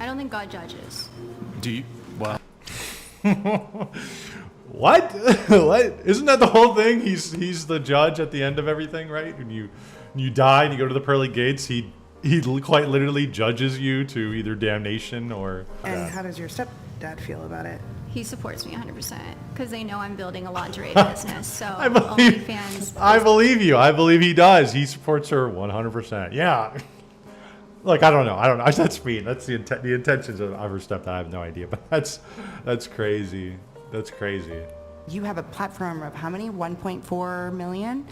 don't think God judges. Do you? Well, What? What? Isn't that the whole thing? He's the judge at the end of everything, right? When you die and you go to the pearly gates, he quite literally judges you to either damnation or. And how does your stepdad feel about it? He supports me 100% because they know I'm building a lingerie business. So I believe you. I believe he does. He supports her 100%. Yeah. Like, I don't know. That's me. That's the intentions of her stepdad. I have no idea. But that's crazy. That's crazy. You have a platform of how many? 1.4 million?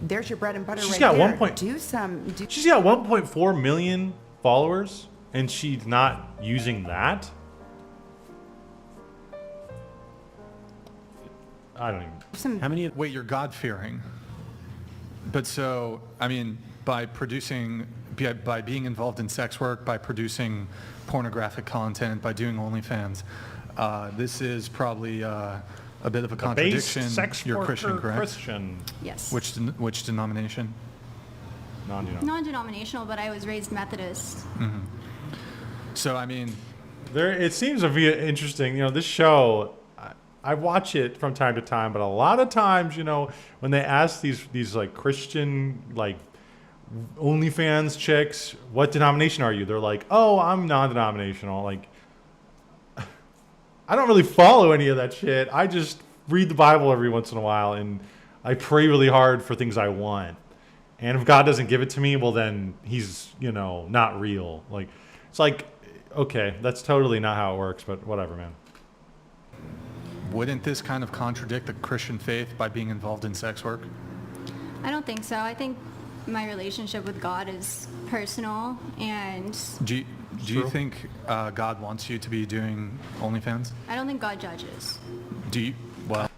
There's your bread and butter She's right got there. She's got 1.4 million followers, and she's not using that? I don't even. How many? wait, you're God-fearing. But so, I mean, by being involved in sex work, by producing pornographic content, by doing OnlyFans, this is probably a bit of a contradiction. Sex You're worker Christian, correct? Christian. Yes. Which denomination? Non-denominational, but I was raised Methodist. Mm-hmm. So, I mean, It seems to be interesting. This show, I watch it from time to time, but a lot of times, when they ask these like Christian, like OnlyFans chicks, what denomination are you? They're like, oh, I'm non-denominational. Like, I don't really follow any of that shit. I just read the Bible every once in a while, and I pray really hard for things I want. And if God doesn't give it to me, well, then he's, not real. Like, it's like, okay, that's totally not how it works, but whatever, man. wouldn't this kind of contradict the Christian faith by being involved in sex work? I don't think so. I think my relationship with God is personal, and Do you think God wants you to be doing OnlyFans? I don't think God judges. Do you? Well,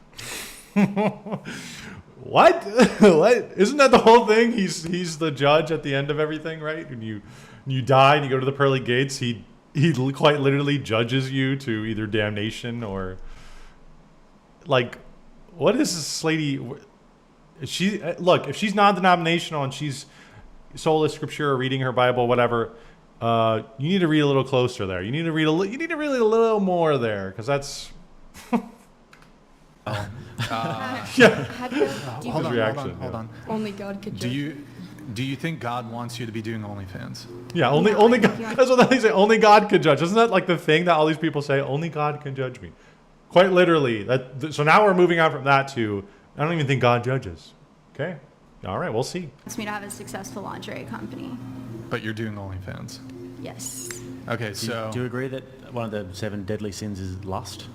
What? What? Isn't that the whole thing? He's the judge at the end of everything, right? When you die and you go to the pearly gates, he quite literally judges you to either damnation or, like, what is this lady? If she's non-denominational and she's sola scriptura, reading her Bible, whatever, you need to read a little closer there. You need to read a little more there, because that's. Yeah. hold on. Only God could judge. Do you think God wants you to be doing OnlyFans? Yeah, only God. That's what they say. Only God can judge. Isn't that like the thing that all these people say? Only God can judge me. Quite literally. So now we're moving on from that to, I don't even think God judges. Okay. All right. We'll see. Wants me to have a successful lingerie company. But you're doing OnlyFans. Yes. Okay, so Do you agree that one of the 7 deadly sins is lust?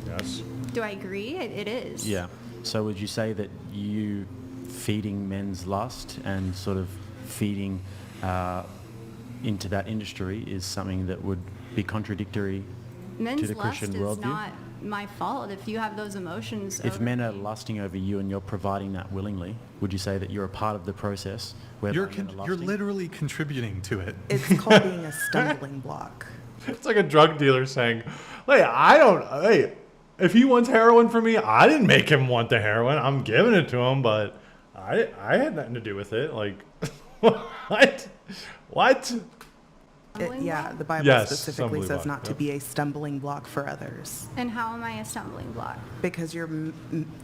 Yes. Do I agree? It is. Yeah. So would you say that you feeding men's lust and sort of feeding into that industry is something that would be contradictory Men's to the lust Christian is worldview? not my fault. If you have those emotions, If over men are me- lusting over you and you're providing that willingly, would you say that you're a part of the process? Whereby you're men are you're lusting? literally contributing to it. It's called being a stumbling block. It's like a drug dealer saying, hey, if he wants heroin from me, I didn't make him want the heroin. I'm giving it to him, but I had nothing to do with it. Like, what? What? The Bible Yes, specifically stumbling says block, not to yep. be a stumbling block for others. And how am I a stumbling block? Because you're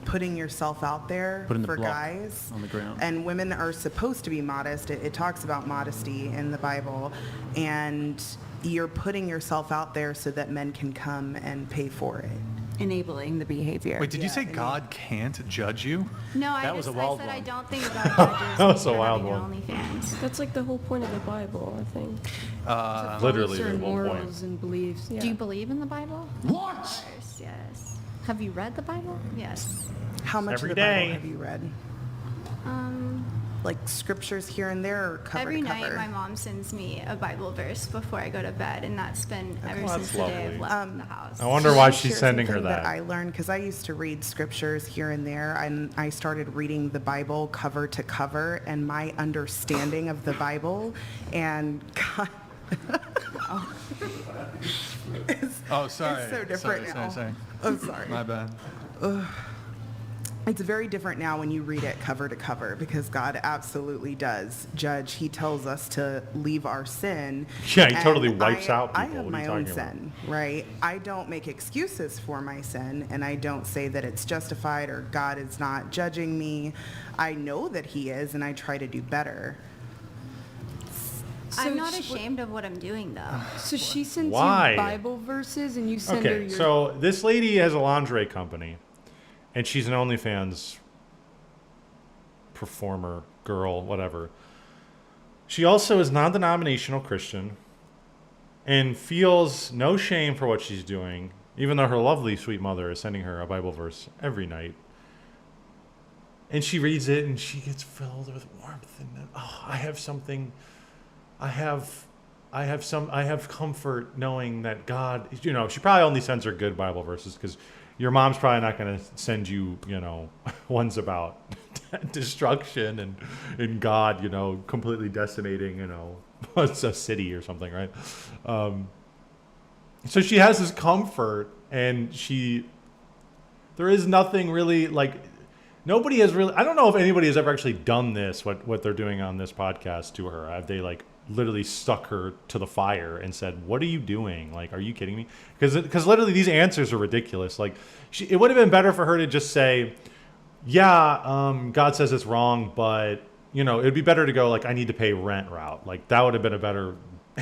putting yourself out there Putting the for block guys. on the ground. And women are supposed to be modest. It talks about modesty in the Bible. And you're putting yourself out there so that men can come and pay for it. Enabling the behavior. Wait, did you say God can't judge you? No, That was a wild I said one. I don't think God judges That was me a for wild having one. OnlyFans. That's like the whole point of the Bible, I think. Literally, Certain the whole point. morals and beliefs. Yeah. Do you believe in the Bible? What? Yes. Have you read the Bible? Yes. How much Every of the day. Bible have you read? Um, Like scriptures here and there, or cover every to night cover? my mom sends me a Bible verse before I go to bed, and that's been ever that's since the day lovely. I've left the house. I wonder why she's Share sending her something that. I learned, because I used to read scriptures here and there, and I started reading the Bible cover to cover, and my understanding of the Bible and God. Oh, sorry. It's so different sorry, now. Sorry. I'm sorry. My bad. It's very different now when you read it cover to cover, because God absolutely does judge. He tells us to leave our sin. Yeah, he And totally wipes out I people. have What are my you own talking about? sin, right? I don't make excuses for my sin, and I don't say that it's justified or God is not judging me. I know that he is, and I try to do better. I'm not ashamed of what I'm doing, though. So she sends Why? you Bible verses and you send her Okay, your... so this lady has a lingerie company, and she's an OnlyFans performer, girl, whatever. She also is non-denominational Christian and feels no shame for what she's doing, even though her lovely, sweet mother is sending her a Bible verse every night. And she reads it, and she gets filled with warmth. And I have something. I have comfort knowing that God. You know, she probably only sends her good Bible verses, because your mom's probably not going to send you, ones about destruction and God, completely decimating, a city or something, right? So she has this comfort, and there is nothing really like. Nobody has really. I don't know if anybody has ever actually done this. What they're doing on this podcast to her. Have they literally stuck her to the fire and said, "What are you doing? Are you kidding me?" Because literally these answers are ridiculous. It would have been better for her to just say, "Yeah, God says it's wrong, but it would be better to go I need to pay rent route." That would have been a better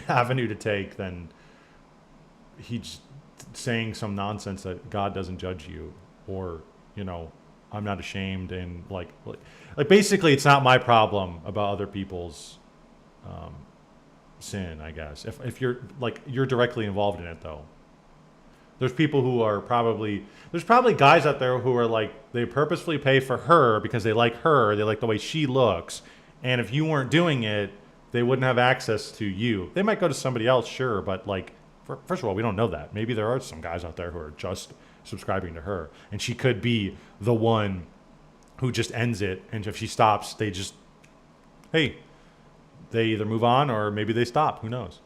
avenue to take than he's saying some nonsense that God doesn't judge you, or I'm not ashamed, and basically it's not my problem about other people's sin, I guess. If you're you're directly involved in it, though. There's people who are there's probably guys out there who are they purposefully pay for her because they like her, they like the way she looks, and if you weren't doing it, they wouldn't have access to you. They might go to somebody else, sure, but first of all, we don't know that. Maybe there are some guys out there who are just subscribing to her, and she could be the one who just ends it, and if she stops, they either move on or maybe they stop, who knows.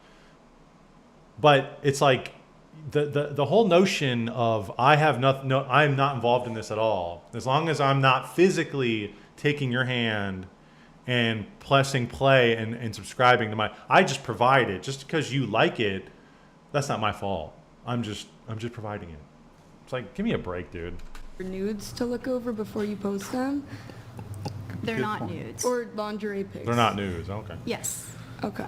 But it's the whole notion of I'm not involved in this at all, as long as I'm not physically taking your hand and pressing play and subscribing to I just provide it. Just because you like it, that's not my fault. I'm just providing it. It's give me a break, dude. your nudes to look over before you post them? They're Good not point. nudes. Or lingerie pics? They're not news. Okay. Yes. Okay.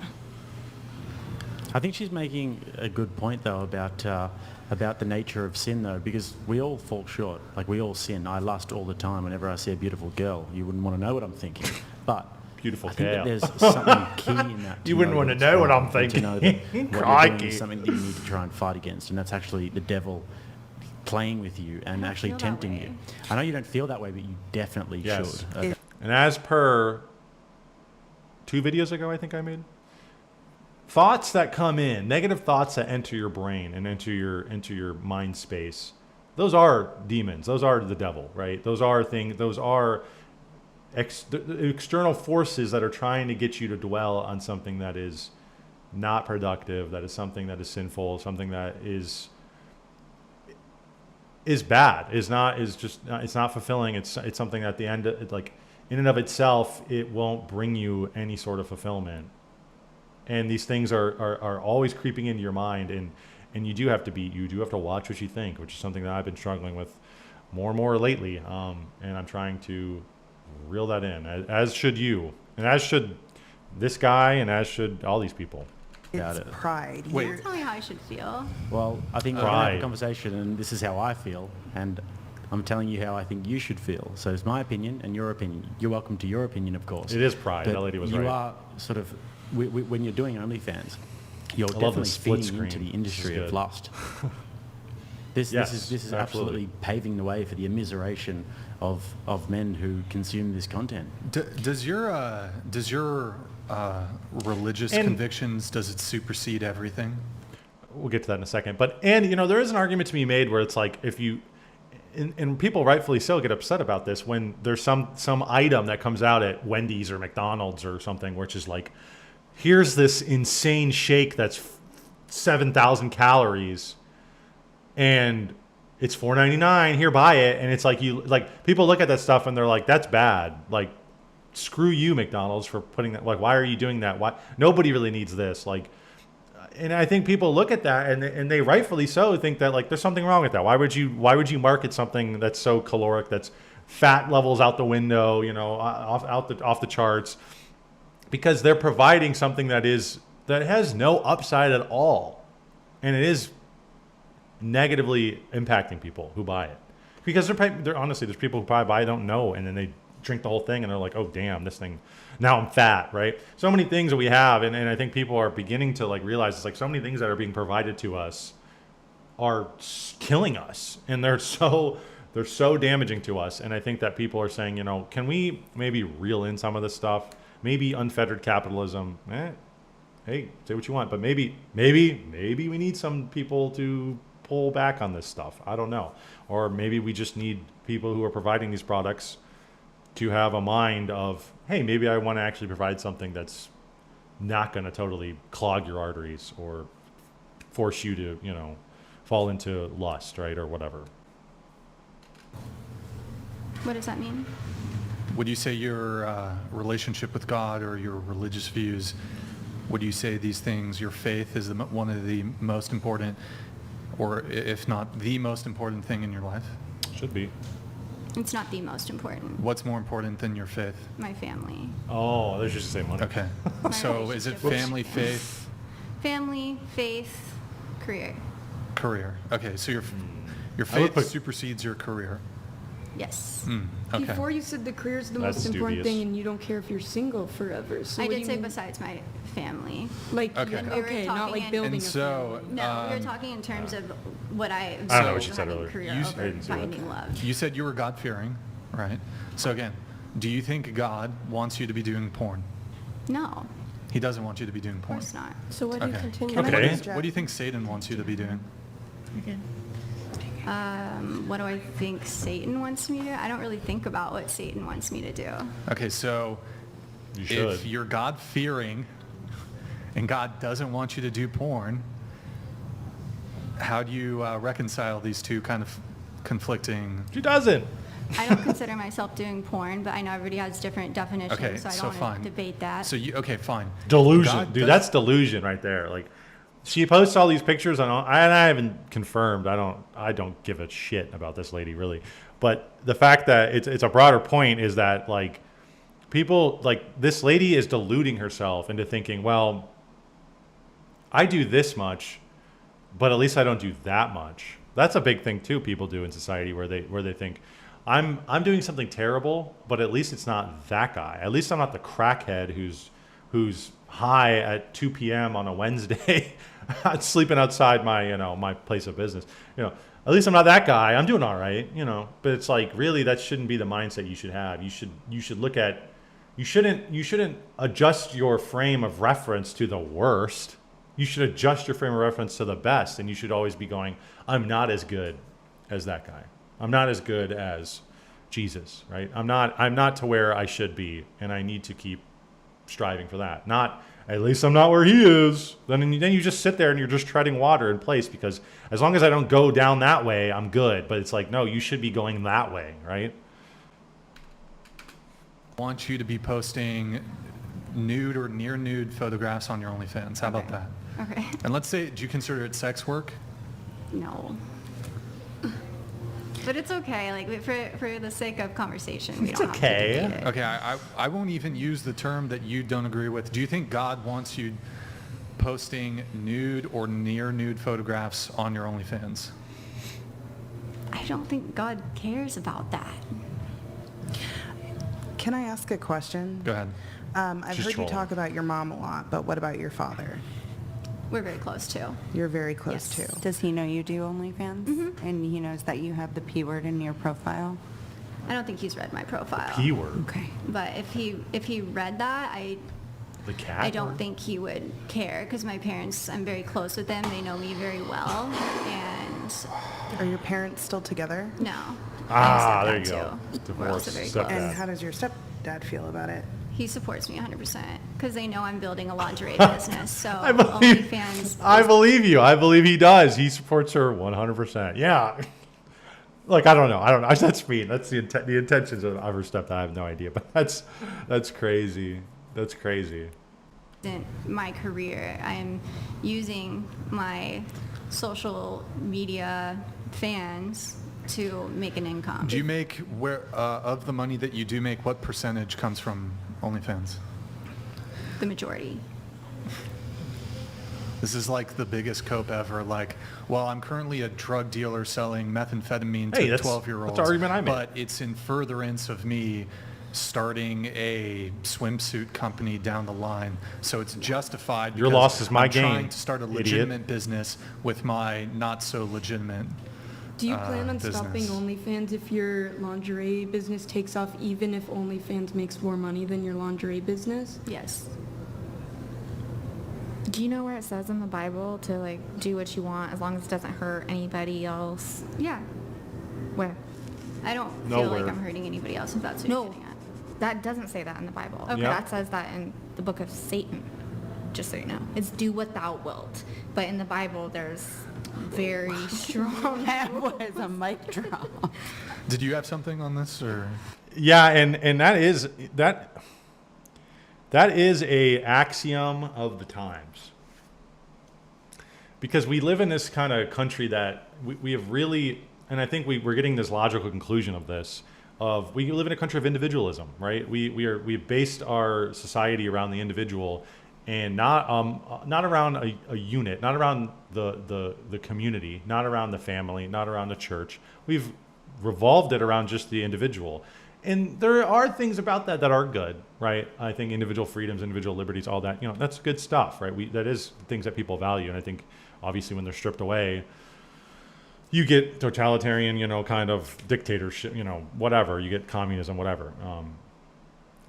I think she's making a good point, though, about the nature of sin, though, because we all fall short. We all sin. I lust all the time whenever I see a beautiful girl. You wouldn't want to know what I'm thinking. But Beautiful I think that girl. there's something key in that. You wouldn't want to it's know what wrong, I'm and to know that thinking. what you're Crikey. doing is something that you need to try and fight against, and that's actually the devil playing with you and don't actually feel that tempting way. you. I know you don't feel that way, but you definitely Yes. should. It- And as per 2 videos ago, I think I made, thoughts that come in, negative thoughts that enter your brain and enter your mind space, those are demons. Those are the devil, right? Those are external forces that are trying to get you to dwell on something that is not productive, that is something that is sinful, something that is bad, it's not fulfilling. It's something that at the end, in and of itself, it won't bring you any sort of fulfillment. And these things are always creeping into your mind, and you do have to watch what you think, which is something that I've been struggling with more and more lately. And I'm trying to reel that in, as should you, and as should this guy, and as should all these people. Got It's it. pride. Wait. You're- Tell me how I should feel. Well, I think we're going to have Pride. a conversation, and this is how I feel, and I'm telling you how I think you should feel. So it's my opinion and your opinion. You're welcome to your opinion, of course. It is pride. But That lady was you right. are sort of, when you're doing OnlyFans, you're I love definitely the split feeding into screen. the industry This is of good. lust. This Yes, is absolutely. absolutely paving the way for the immiseration of men who consume this content. Does your religious And- convictions, does it supersede everything? We'll get to that in a second. But there is an argument to be made where it's if you, and people rightfully so get upset about this when there's some item that comes out at Wendy's or McDonald's or something, which is here's this insane shake that's 7,000 calories, and it's $4.99. Here, buy it. And it's like people look at that stuff and they're like, that's bad. Like, screw you, McDonald's, for putting that. Like, why are you doing that? Why nobody really needs this? Like, and I think people look at that and they rightfully so think that like there's something wrong with that. Why would you market something that's so caloric, that's fat levels out the window, off the charts? Because they're providing something that has no upside at all, and it is negatively impacting people who buy it. Because they're honestly, there's people who probably buy it, don't know, and then they drink the whole thing and they're like, oh damn, this thing, now I'm fat, right? So many things that we have, and I think people are beginning to like realize it's like so many things that are being provided to us are killing us, and they're so damaging to us. And I think that people are saying, can we maybe reel in some of this stuff? Maybe unfettered capitalism. Hey, say what you want, but maybe we need some people to pull back on this stuff. I don't know. Or maybe we just need people who are providing these products to have a mind of, hey, maybe I want to actually provide something that's not going to totally clog your arteries or force you to, fall into lust, right, or whatever. What does that mean? Would you say your relationship with God or your religious views, would you say these things, your faith is one of the most important, or if not the most important thing in your life? Should be. It's not the most important. What's more important than your faith? My family. Oh, there's just the same one. Okay. My So is it relationship with family, my faith, Family, faith, career. career? Okay, so your I would faith put- supersedes your career. Yes. Okay. Before you said the career is the That's most important dubious. thing, and you don't care if you're single forever. So I what do did you say mean? besides my family. Like, Okay. We were okay, not talking like in- building And a so, family. No, we were talking in terms of what I I don't know what observed you said having earlier. career You over didn't see that. finding love. you said you were God-fearing, right? So again, do you think God wants you to be doing porn? No, He doesn't want you to be doing of porn. course not. So why do you Okay. continue? Okay. What do you think Satan wants you to be doing? What do I think Satan wants me to do? I don't really think about what Satan wants me to do. Okay, so You should. if you're God-fearing and God doesn't want you to do porn, how do you reconcile these two kind of conflicting? She doesn't. I don't consider myself doing porn, but I know everybody has different definitions, Okay, so I so don't fine. want to debate that. So okay, fine. Delusion, God dude. does- That's delusion right there. Like, she posts all these pictures on, and I haven't confirmed. I don't give a shit about this lady really, but the fact that it's a broader point is that like people like this lady is deluding herself into thinking, well, I do this much, but at least I don't do that much. That's a big thing too. People do in society where they think, I'm doing something terrible, but at least it's not that guy. At least I'm not the crackhead who's high at 2 p.m. on a Wednesday, sleeping outside my my place of business. At least I'm not that guy. I'm doing all right. But it's like really that shouldn't be the mindset you should have. You should look at. You shouldn't adjust your frame of reference to the worst. You should adjust your frame of reference to the best, and you should always be going, I'm not as good as that guy. I'm not as good as Jesus, right? I'm not to where I should be, and I need to keep striving for that. Not, at least I'm not where he is. Then you just sit there and you're just treading water in place, because as long as I don't go down that way, I'm good. But it's like, no, you should be going that way, right? Want you to be posting nude or near nude photographs on your OnlyFans. How about Okay. that? Okay. And let's say, do you consider it sex work? No. But it's okay. Like for the sake of conversation, we It's don't okay. have to debate it. Okay, I won't even use the term that you don't agree with. Do you think God wants you posting nude or near nude photographs on your OnlyFans? I don't think God cares about that. Can I ask a question? Go ahead. I've She's heard trolling. you talk about your mom a lot, but what about your father? We're very close too. You're very close Yes. to. Does he know you do OnlyFans? Mm-hmm. And he knows that you have the P word in your profile? I don't think he's read my profile. P word. Okay. But if he read that, The cat. I don't think he would care, because my parents, I'm very close with them. They know me very well, and Are your parents still together? no. Ah, I there have a you stepdad, go. too. We're also very Divorce, close. And how does your stepdad feel about it? He supports me 100% because they know I'm building a lingerie business. So I believe OnlyFans. I believe you. I believe he does. He supports her 100%. Yeah. Like, I don't know. That's me. That's the intentions of Overstepped. I have no idea. But that's crazy. That's crazy. In my career, I'm using my social media fans to make an income. Do you make, of the money that you do make, what percentage comes from OnlyFans? The majority. This is like the biggest cope ever. Like, well, I'm currently a drug dealer selling methamphetamine to 12-year-olds. That's the argument I made. But it's in furtherance of me starting a swimsuit company down the line. So it's justified. Your because loss is my I'm gain, trying to start a idiot. legitimate business with my not so legitimate Do you plan on stopping business. OnlyFans if your lingerie business takes off, even if OnlyFans makes more money than your lingerie business? Yes. Do you know where it says in the Bible to like do what you want as long as it doesn't hurt anybody else? Yeah. Where? I don't feel Nowhere. like I'm hurting anybody else, if that's what No. you're getting at. That doesn't say that in the Bible. Okay. Yeah. That says that in the book of Satan, just so you know. It's do what thou wilt. But in the Bible, there's very strong. That was a mic drop. Did you have something on this, or? Yeah, and that is a axiom of the times. Because we live in this kind of country that we have really, and I think we're getting this logical conclusion of this, of we live in a country of individualism, right? We've based our society around the individual and not around a unit, not around the community, not around the family, not around the church. We've revolved it around just the individual. And there are things about that are good, right? I think individual freedoms, individual liberties, all that, that's good stuff, right? That is things that people value. And I think obviously when they're stripped away, you get totalitarian, kind of dictatorship, whatever. You get communism, whatever.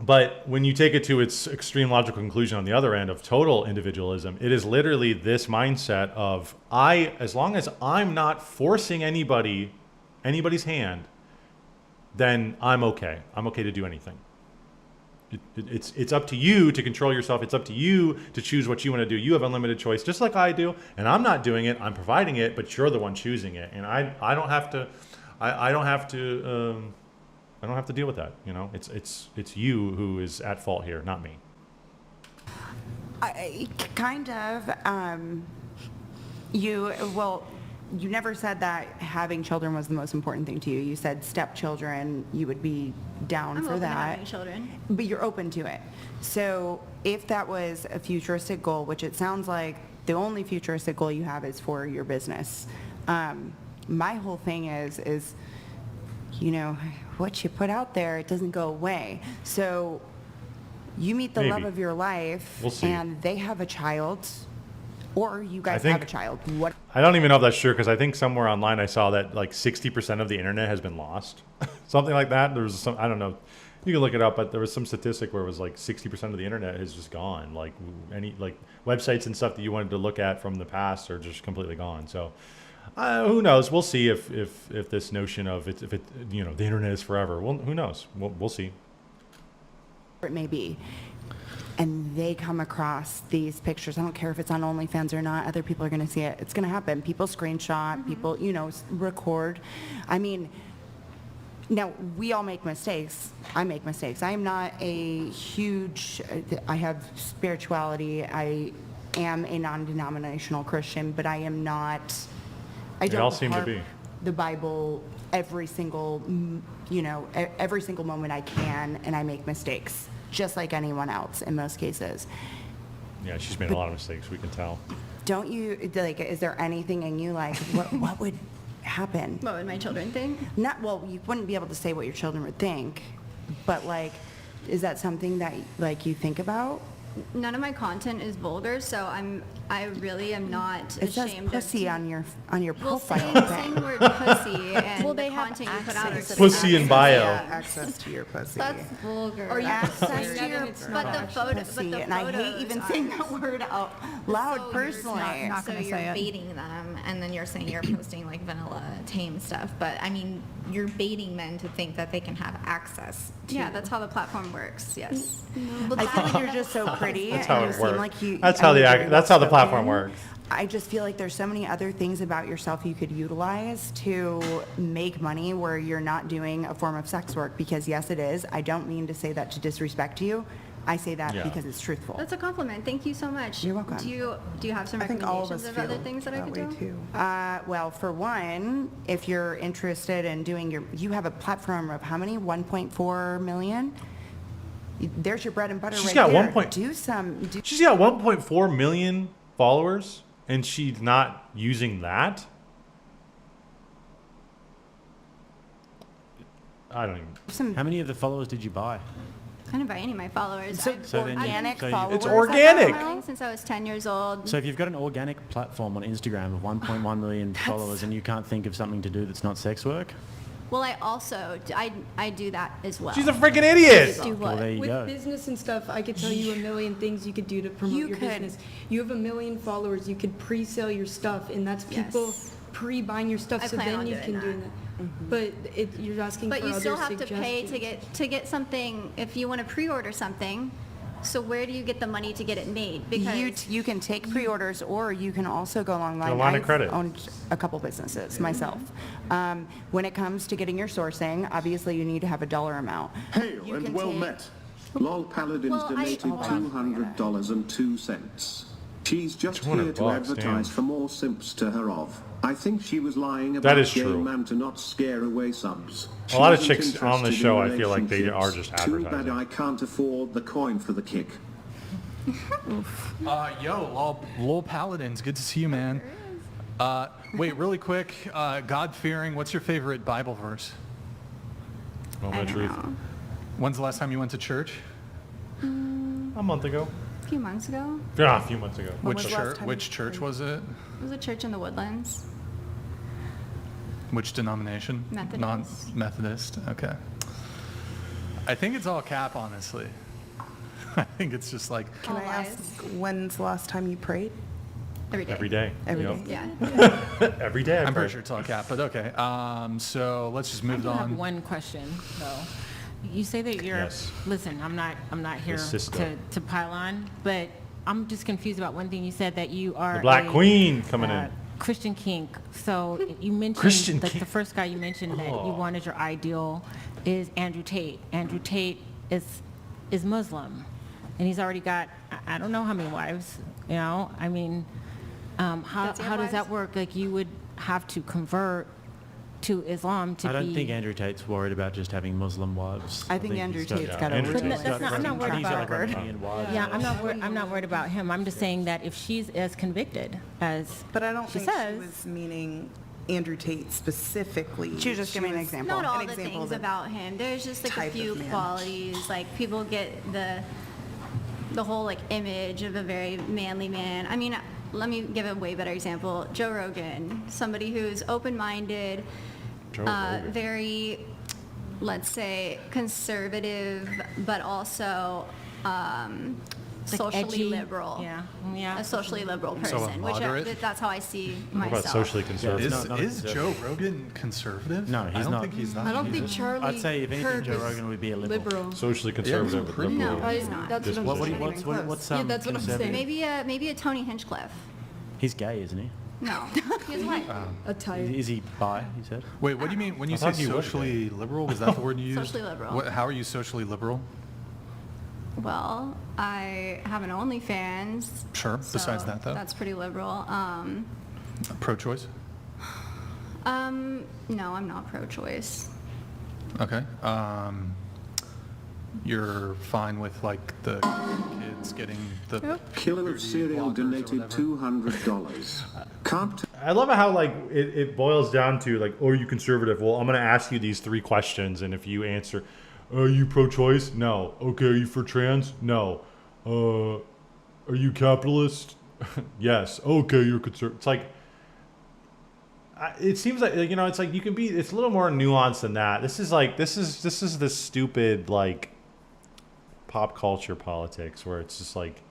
But when you take it to its extreme logical conclusion on the other end of total individualism, it is literally this mindset of as long as I'm not forcing anybody's hand, then I'm okay. I'm okay to do anything. It's up to you to control yourself. It's up to you to choose what you want to do. You have unlimited choice, just like I do. And I'm not doing it. I'm providing it, but you're the one choosing it. And I don't have to. I don't have to. I don't have to deal with that. It's you who is at fault here, not me. Kind of. You never said that having children was the most important thing to you. You said stepchildren, you would be down I'm for open to that. having children. But you're open to it. So if that was a futuristic goal, which it sounds like the only futuristic goal you have is for your business, my whole thing is what you put out there, it doesn't go away. So you meet the Maybe. love of your life, We'll see. and they have a child, or you guys think- have a child. What? I don't even know if that's true because I think somewhere online I saw that like 60% of the internet has been lost, something like that. There was some, I don't know, you can look it up, but there was some statistic where it was like 60% of the internet is just gone. Like any websites and stuff that you wanted to look at from the past are just completely gone. So who knows? We'll see if this notion of if the internet is forever. Well, who knows? We'll see. It may be. And they come across these pictures. I don't care if it's on OnlyFans or not. Other people are going to see it. It's going to happen. People screenshot. People, record. I mean, now we all make mistakes. I make mistakes. I am not a huge. I have spirituality. I am a non-denominational Christian, but I am not. I don't all seem to harp be. the Bible every single moment I can, and I make mistakes, just like anyone else in most cases. Yeah, she's made a lot of mistakes. We can tell. Don't you, is there anything in you what would happen? What would my children think? Well, you wouldn't be able to say what your children would think, but is that something that you think about? None of my content is vulgar, so I really am not It says ashamed pussy of. on your Well, profile. saying the word pussy and Well, the they have content you put out is Pussy in bio. Yeah, access to your pussy. That's vulgar. Or you access But to your the photo, pussy, but the and I hate even photos saying are- that word out loud So personally. So you're baiting them, and then you're saying you're posting like vanilla tame stuff. But I mean, you're baiting men to think that they can have access to. Yeah, that's how the platform works. Yes. I feel like you're just so pretty. That's and how you it seem works. like you. That's I how mean, the you're that's how the well-spoken. platform works. I just feel like there's so many other things about yourself you could utilize to make money where you're not doing a form of sex work, because yes, it is. I don't mean to say that to disrespect you. I say that Yeah. because it's truthful. That's a compliment. Thank you so much. You're welcome. Do you have some I think all of recommendations us of feel other things that I that could way do? too. Well, for one, if you're interested in doing you have a platform of how many? 1.4 million? There's your bread and butter She's right got there. 1. She's got 1.4 million followers, and she's not using that. I don't even. How many of the followers did you buy? I didn't buy any of my followers. So I've- So then you- organic so you- followers. It's organic. I've been following since I was 10 years old. So if you've got an organic platform on Instagram of 1.1 million followers and you can't think of something to do that's not sex work, Well, I also, I do that as well. She's a freaking idiot. Do well, what? there you With go. business and stuff, I could tell you a million things you could do to promote You your could- business. You have a million followers, you could pre-sell your stuff, and that's people Yes. pre-buying your stuff, I so plan then on you doing can that. do that. But you're asking But for you other still have to pay suggestions. to get something, if you want to pre-order something. So where do you get the money to get it made? Because You can take pre-orders, or you can also go online. Go line of I've credit. owned a couple businesses myself. When it comes to getting your sourcing, obviously you need to have a dollar amount. Hail You and can well take- met. Lol Paladins Well, donated $200.02. She's just here $200, to advertise damn. for more simps to her of. I think she was lying That about is gay true. man to not scare away subs. A lot of She chicks isn't on the interested show, in I feel like they are just relationships. Too bad advertising. I can't afford the coin for the kick. Lol Paladins, good to see you, man. Wait, really quick, God-fearing, what's your favorite Bible verse? Moment I of don't truth. know. When's the last time you went to church? A month ago. A few months ago, Yeah, a few months ago. When Which was the last church? time Which you church prayed? was it? it was a church in the Woodlands. Which denomination? Methodist. Methodist. Okay. I think it's all cap, honestly. I think it's just like Can All I ask, lies. when's the last time you prayed? Every day. Every day. Every Yep. day. Yeah. Every day. I I'm pray. pretty sure it's all cap, but okay. So let's just I move do have on. one question, though. You say that you're, Yes. listen, I'm not here sister. to pile on, but I'm just confused about one thing. You said that you are The Black a, Queen coming in. Christian kink. So you mentioned, Christian like kink. the first guy you mentioned that you Oh. wanted your ideal is Andrew Tate. Andrew Tate is Muslim, and he's already got, I don't know how many wives, you know? I mean, how Does he have does that wives? work? Like you would have to convert to Islam to I be... don't think Andrew Tate's worried about just having Muslim wives. I think Andrew he's got- Tate's got a Andrew really Tate's got- I'm not worried he's got about like record. 1 million wives. Yeah, I'm not worried about him. I'm just saying that if she's as convicted as But I don't she think says, she was meaning Andrew Tate specifically. She was just giving an example. Not all An the example things of the about him. There's just like a type of few man. qualities. Like people get the whole like image of a very manly man. I mean, let me give a way better example. Joe Rogan, somebody who's open-minded, Joe Rogan. very, let's say, conservative, but also like socially edgy. liberal. Yeah. A socially liberal So a person, which moderate? that's how I see What myself. about socially Yeah, conservative? it's not Is Joe conservative. Rogan conservative? No, he's I don't not. think he's not. I don't He's think just- Charlie I'd say if anything, Kirk Joe is Rogan would be a liberal. Socially conservative. but pretty- liberal. No, he's not. That's what I'm What, saying. what's Yeah, that's what I'm conservative? saying. Maybe a Tony Hinchcliffe. He's gay, isn't he? No, he has a wife. A type. Is he bi, you said? Wait, what do you mean when you I say thought he was socially liberal? Was that the word you used? Socially liberal. How are you socially liberal? Well, I have an OnlyFans. Sure. so Besides that, though, that's pretty liberal. pro-choice. No, I'm not pro-choice. Okay. You're fine with like the kids getting the Killer of puberty Cereal blockers or donated whatever? $200. Can't I love how like it boils down to like, oh, are you conservative? Well, I'm going to ask you these 3 questions, and if you answer, are you pro-choice? No. Okay, are you for trans? No. Are you capitalist? Yes. Okay, you're conservative. It's like, it seems like, you know, it's like you can be. It's a little more nuanced than that. This is the stupid like pop culture politics where it's just like,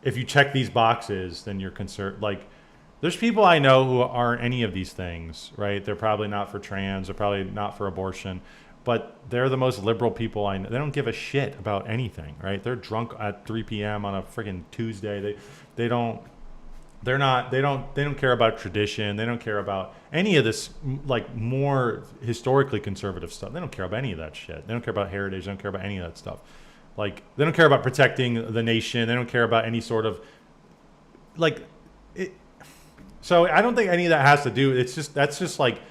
if you check these boxes, then you're conservative. Like, there's people I know who aren't any of these things, right? They're probably not for trans. They're probably not for abortion. But they're the most liberal people I know. They don't give a shit about anything, right? They're drunk at 3 p.m. on a freaking Tuesday. They don't They're not. They don't care about tradition. They don't care about any of this like more historically conservative stuff. They don't care about any of that shit. They don't care about heritage. They don't care about any of that stuff. Like they don't care about protecting the nation. They don't care about any sort of like it. So I don't think any of that has to do. It's just that's just like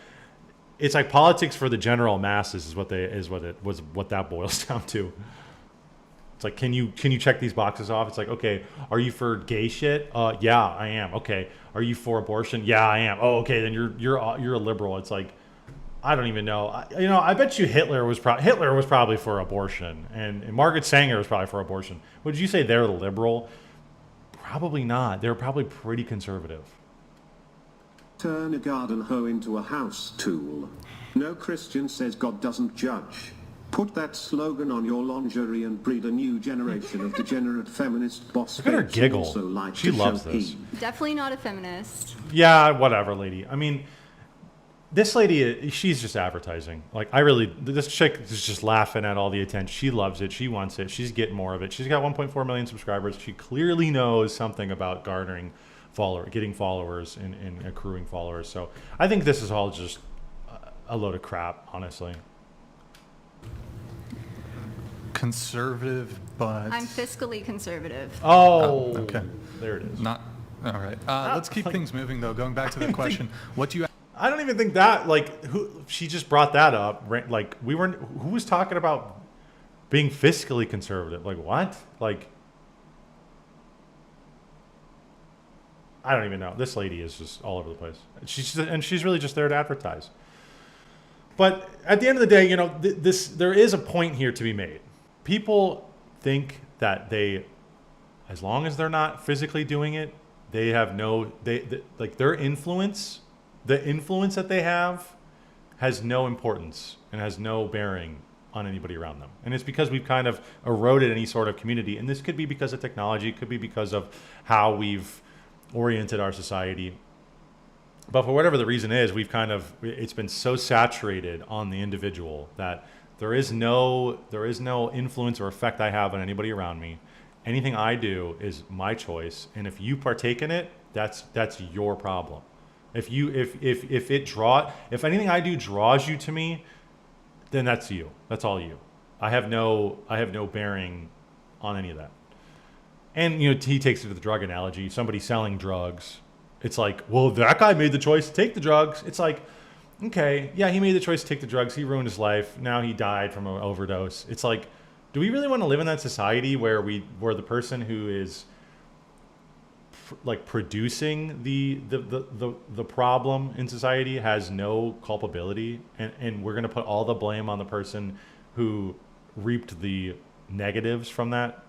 it's like politics for the general masses is what that boils down to. It's like, can you check these boxes off? It's like, okay, are you for gay shit? Yeah, I am. Okay, are you for abortion? Yeah, I am. Oh, okay, then you're a liberal. It's like, I don't even know. I bet you Hitler was probably for abortion, and Margaret Sanger was probably for abortion. Would you say they're the liberal? Probably not. They're probably pretty conservative. Turn a garden hoe into a house tool. No Christian says God doesn't judge. Put that slogan on your lingerie and breed a new generation of degenerate feminist boss. Look at her babes who giggle. also like She to loves show this. pee. Definitely not a feminist. Yeah, whatever, lady. I mean, this lady, she's just advertising. Like, this chick is just laughing at all the attention. She loves it. She wants it. She's getting more of it. She's got 1.4 million subscribers. She clearly knows something about garnering getting followers and accruing followers. So I think this is all just a load of crap, honestly. Conservative, but I'm fiscally conservative. Oh, okay. There it is. Not all right. Let's keep things moving though. Going back to the question, what do you? I don't even think that she just brought that up. Right? Like who was talking about being fiscally conservative? Like what? Like I don't even know. This lady is just all over the place. She's really just there to advertise. But at the end of the day, there is a point here to be made. People think that as long as they're not physically doing it, they have their influence, the influence that they have has no importance and has no bearing on anybody around them. And it's because we've kind of eroded any sort of community. And this could be because of technology, it could be because of how we've oriented our society. But for whatever the reason is, it's been so saturated on the individual that there is no influence or effect I have on anybody around me. Anything I do is my choice, and if you partake in it, that's your problem. If anything I do draws you to me, then that's you. That's all you. I have no bearing on any of that. And he takes it to the drug analogy. Somebody selling drugs, it's like, well, that guy made the choice to take the drugs. It's like, okay, yeah, he made the choice to take the drugs. He ruined his life. Now he died from an overdose. It's like, do we really want to live in that society where the person who is producing the problem in society has no culpability, and we're going to put all the blame on the person who reaped the negatives from that?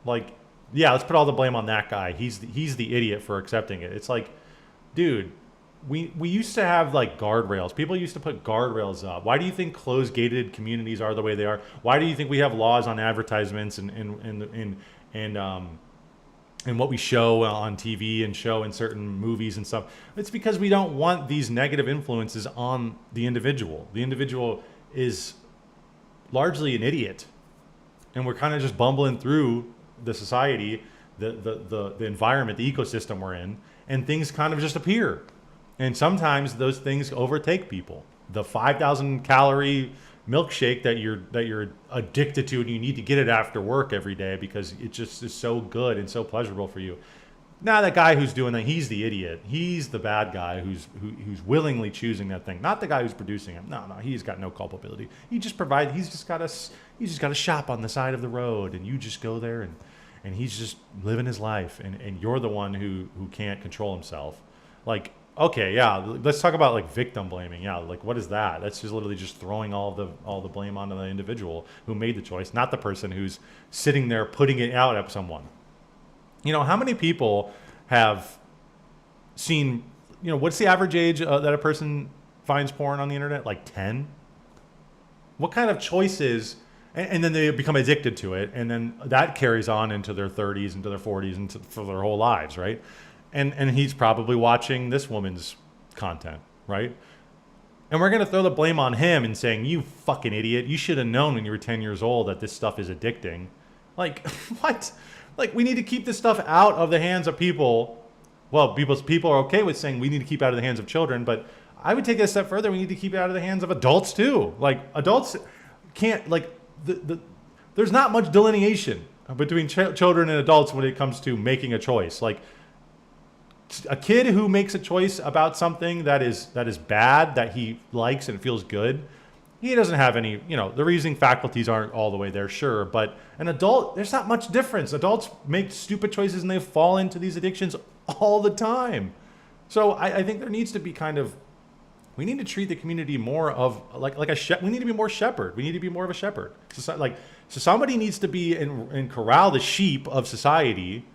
Like, yeah, let's put all the blame on that guy. He's the idiot for accepting it. It's like, dude, we used to have like guardrails. People used to put guardrails up. Why do you think closed gated communities are the way they are? Why do you think we have laws on advertisements and what we show on TV and show in certain movies and stuff? It's because we don't want these negative influences on the individual. The individual is largely an idiot, and we're kind of just bumbling through the society, the environment, the ecosystem we're in, and things kind of just appear. And sometimes those things overtake people. The 5,000 calorie milkshake that you're addicted to, and you need to get it after work every day because it just is so good and so pleasurable for you. Now that guy who's doing that, he's the idiot. He's the bad guy who's willingly choosing that thing, not the guy who's producing it. No, he's got no culpability. He's just got a shop on the side of the road, and you just go there and he's just living his life, and you're the one who can't control himself. Like, okay, yeah, let's talk about like victim blaming. Yeah, like what is that? That's just literally just throwing all the blame onto the individual who made the choice, not the person who's sitting there putting it out at someone. How many people have seen, what's the average age that a person finds porn on the internet? Like 10? What kind of choices? And then they become addicted to it, and then that carries on into their 30s, into their 40s, and for their whole lives, right? And he's probably watching this woman's content, right? And we're going to throw the blame on him and saying, you fucking idiot, you should have known when you were 10 years old that this stuff is addicting. Like, what? Like, we need to keep this stuff out of the hands of people well, people are okay with saying we need to keep it out of the hands of children, but I would take it a step further. We need to keep it out of the hands of adults too. Like adults can't there's not much delineation between children and adults when it comes to making a choice. Like a kid who makes a choice about something that is bad, that he likes and feels good, he doesn't have any, the reasoning faculties aren't all the way there, sure. But an adult, there's not much difference. Adults make stupid choices and they fall into these addictions all the time. So I think there needs to be we need to treat the community more of we need to be more shepherd. We need to be more of a shepherd. So somebody needs to be and corral the sheep of society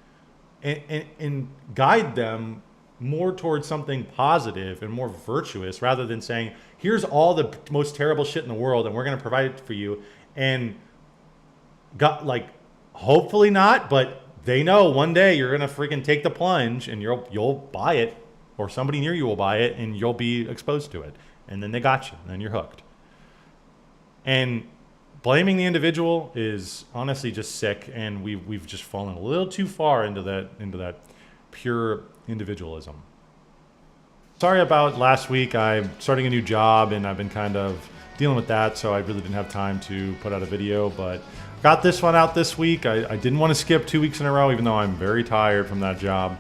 and guide them more towards something positive and more virtuous, rather than saying, here's all the most terrible shit in the world and we're going to provide it for you. And hopefully not, but they know one day you're going to freaking take the plunge and you'll buy it, or somebody near you will buy it and you'll be exposed to it. And then they got you and then you're hooked. And blaming the individual is honestly just sick, and we've just fallen a little too far into that pure individualism. Sorry about last week. I'm starting a new job and I've been kind of dealing with that, so I really didn't have time to put out a video, but got this one out this week. I didn't want to skip 2 weeks in a row, even though I'm very tired from that job.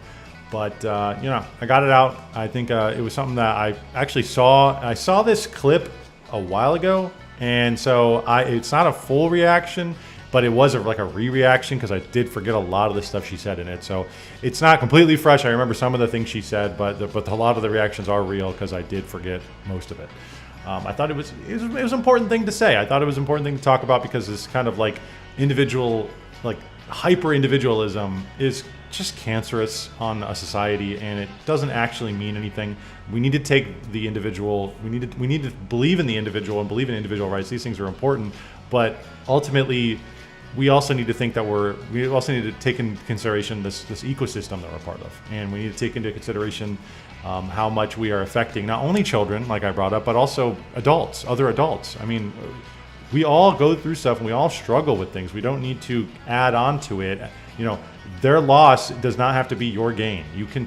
But, I got it out. I think it was something that I actually saw. I saw this clip a while ago, and so it's not a full reaction, but it was a re-reaction because I did forget a lot of the stuff she said in it. So it's not completely fresh. I remember some of the things she said, but a lot of the reactions are real because I did forget most of it. I thought it was an important thing to say. I thought it was an important thing to talk about because this kind of hyper individualism is just cancerous on a society, and it doesn't actually mean anything. We need to take the individual. We need to believe in the individual and believe in individual rights. These things are important, but ultimately, we also need to think that we also need to take into consideration this ecosystem that we're part of, and we need to take into consideration how much we are affecting not only children, like I brought up, but also adults, other adults. I mean, we all go through stuff and we all struggle with things. We don't need to add on to it. Their loss does not have to be your gain. You can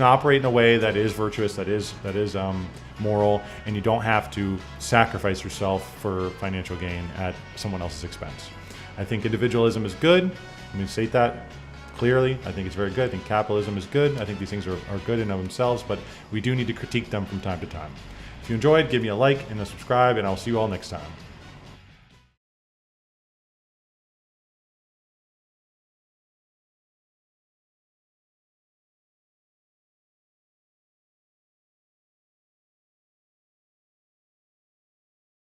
operate in a way that is virtuous, that is moral, and you don't have to sacrifice yourself for financial gain at someone else's expense. I think individualism is good. Let me state that clearly. I think it's very good. I think capitalism is good. I think these things are good in and of themselves, but we do need to critique them from time to time. If you enjoyed, give me a like and a subscribe, and I'll see you all next time.